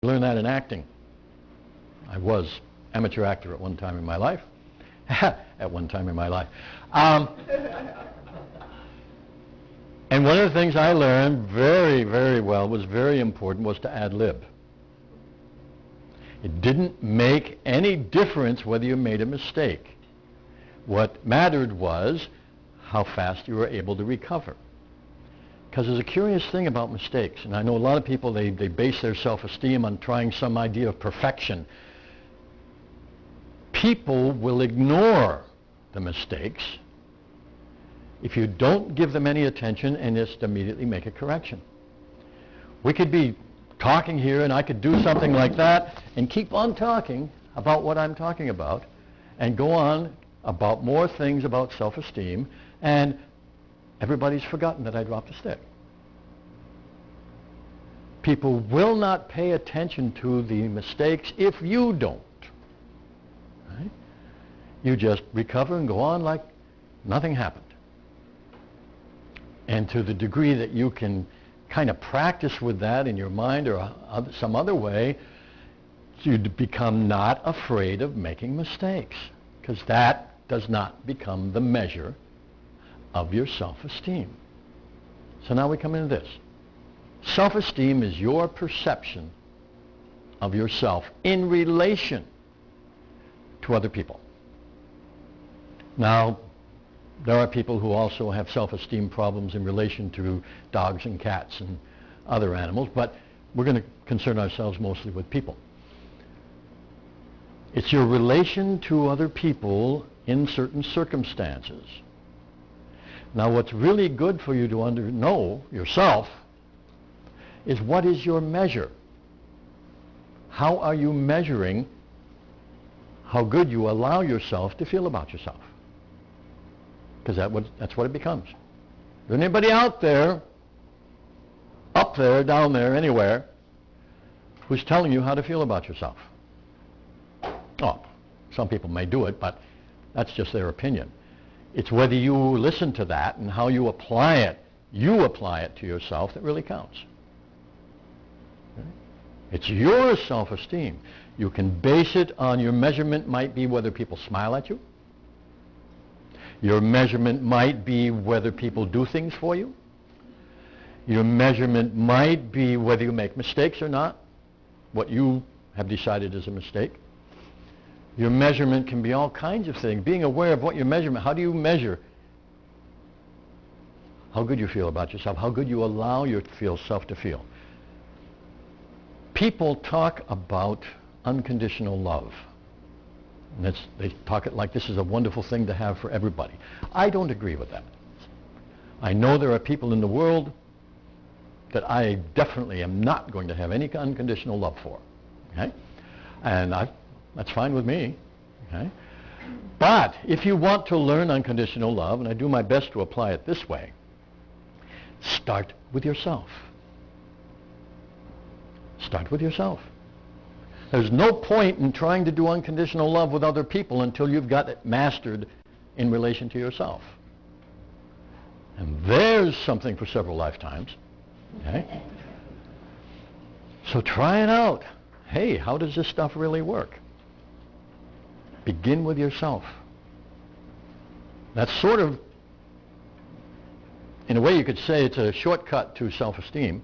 learn that in acting. I was amateur actor at one time in my life. At one time in my life. And one of the things I learned very, very well, was very important, was to ad-lib. It didn't make any difference whether you made a mistake. What mattered was how fast you were able to recover. Because there's a curious thing about mistakes, and I know a lot of people, they base their self-esteem on trying some idea of perfection. People will ignore the mistakes if you don't give them any attention and just immediately make a correction. We could be talking here and I could do something like that and keep on talking about what I'm talking about and go on about more things about self-esteem, and everybody's forgotten that I dropped a stick. People will not pay attention to the mistakes if you don't. Right? You just recover and go on like nothing happened. And to the degree that you can kind of practice with that in your mind or some other way, you become not afraid of making mistakes, because that does not become the measure of your self-esteem. So now we come into this. Self-esteem is your perception of yourself in relation to other people. Now, there are people who also have self-esteem problems in relation to dogs and cats and other animals, but we're going to concern ourselves mostly with people. It's your relation to other people in certain circumstances. Now, what's really good for you to know yourself is, what is your measure? How are you measuring how good you allow yourself to feel about yourself? Because that's what it becomes. Is there anybody out there, up there, down there, anywhere, who's telling you how to feel about yourself? Oh, some people may do it, but that's just their opinion. It's whether you listen to that and how you apply it to yourself, that really counts. Okay? It's your self-esteem. You can base it on, your measurement might be whether people smile at you. Your measurement might be whether people do things for you. Your measurement might be whether you make mistakes or not, what you have decided is a mistake. Your measurement can be all kinds of things. Being aware of what your measurement, how do you measure how good you feel about yourself, how good you allow yourself to feel. People talk about unconditional love. And they talk it like this is a wonderful thing to have for everybody. I don't agree with that. I know there are people in the world that I definitely am not going to have any unconditional love for. Okay? And that's fine with me. Okay? But if you want to learn unconditional love, and I do my best to apply it this way, start with yourself. Start with yourself. There's no point in trying to do unconditional love with other people until you've got it mastered in relation to yourself. And there's something for several lifetimes. Okay? So try it out. Hey, how does this stuff really work? Begin with yourself. That's sort of, in a way you could say it's a shortcut to self-esteem.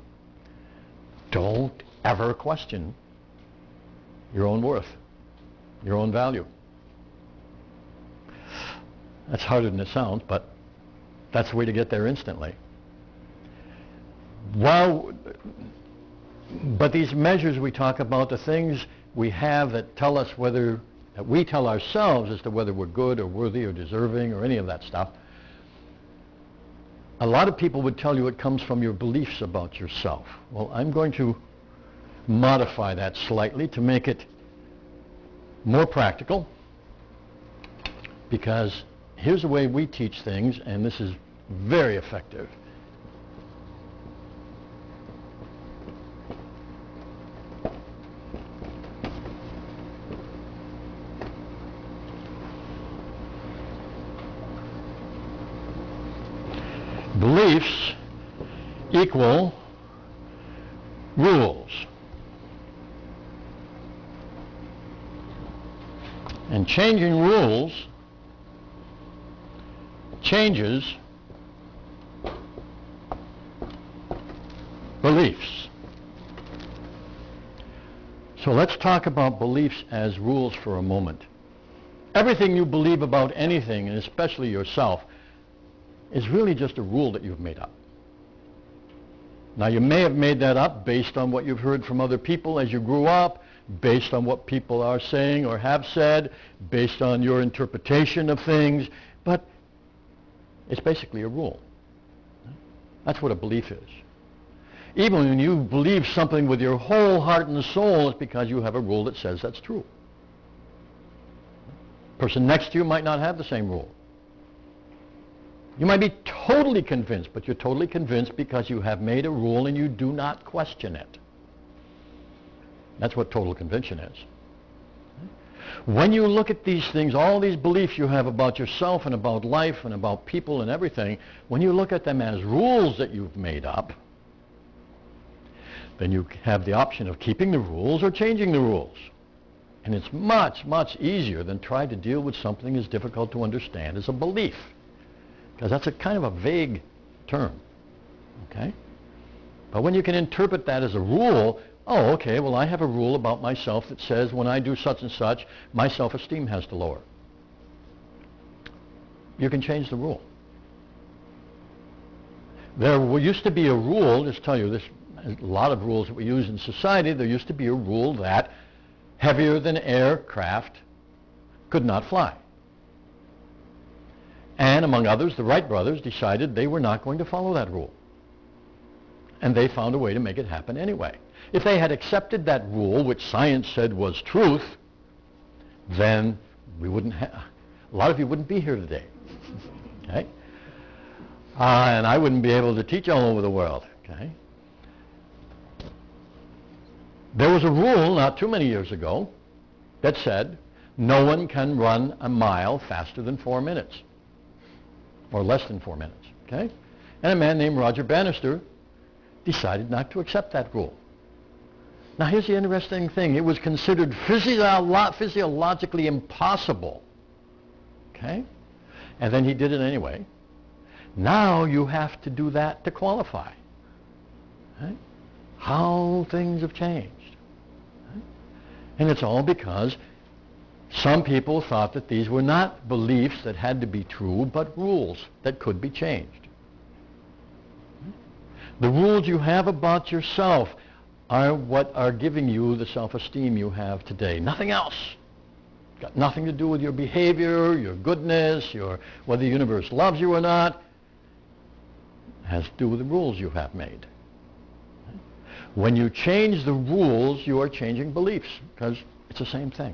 Don't ever question your own worth, your own value. That's harder than it sounds, but that's the way to get there instantly. But these measures we talk about, the things we have that tell us whether, that we tell ourselves as to whether we're good or worthy or deserving or any of that stuff, a lot of people would tell you it comes from your beliefs about yourself. Well, I'm going to modify that slightly to make it more practical, because here's the way we teach things, and this is very effective. Beliefs equal rules. And changing rules changes beliefs. So let's talk about beliefs as rules for a moment. Everything you believe about anything, and especially yourself, is really just a rule that you've made up. Now, you may have made that up based on what you've heard from other people as you grew up, based on what people are saying or have said, based on your interpretation of things, but it's basically a rule. That's what a belief is. Even when you believe something with your whole heart and soul, it's because you have a rule that says that's true. The person next to you might not have the same rule. You might be totally convinced, but you're totally convinced because you have made a rule and you do not question it. That's what total conviction is. When you look at these things, all these beliefs you have about yourself and about life and about people and everything, when you look at them as rules that you've made up, then you have the option of keeping the rules or changing the rules. And it's much, much easier than trying to deal with something as difficult to understand as a belief. Because that's a kind of a vague term. Okay? But when you can interpret that as a rule, oh, okay, well, I have a rule about myself that says when I do such and such, my self-esteem has to lower. You can change the rule. There used to be a rule, just tell you this, a lot of rules that we use in society, there used to be a rule that heavier than air craft could not fly. And among others, the Wright brothers decided they were not going to follow that rule. And they found a way to make it happen anyway. If they had accepted that rule, which science said was truth, then we wouldn't have, a lot of you wouldn't be here today. Okay? And I wouldn't be able to teach all over the world. Okay? There was a rule not too many years ago that said no one can run a mile faster than 4 minutes, or less than 4 minutes. Okay? And a man named Roger Bannister decided not to accept that rule. Now here's the interesting thing. It was considered physiologically impossible. Okay? And then he did it anyway. Now you have to do that to qualify. Okay? How things have changed. Okay? And it's all because some people thought that these were not beliefs that had to be true, but rules that could be changed. The rules you have about yourself are what are giving you the self-esteem you have today. Nothing else. Got nothing to do with your behavior, your goodness, whether the universe loves you or not. It has to do with the rules you have made. When you change the rules, you are changing beliefs, because it's the same thing.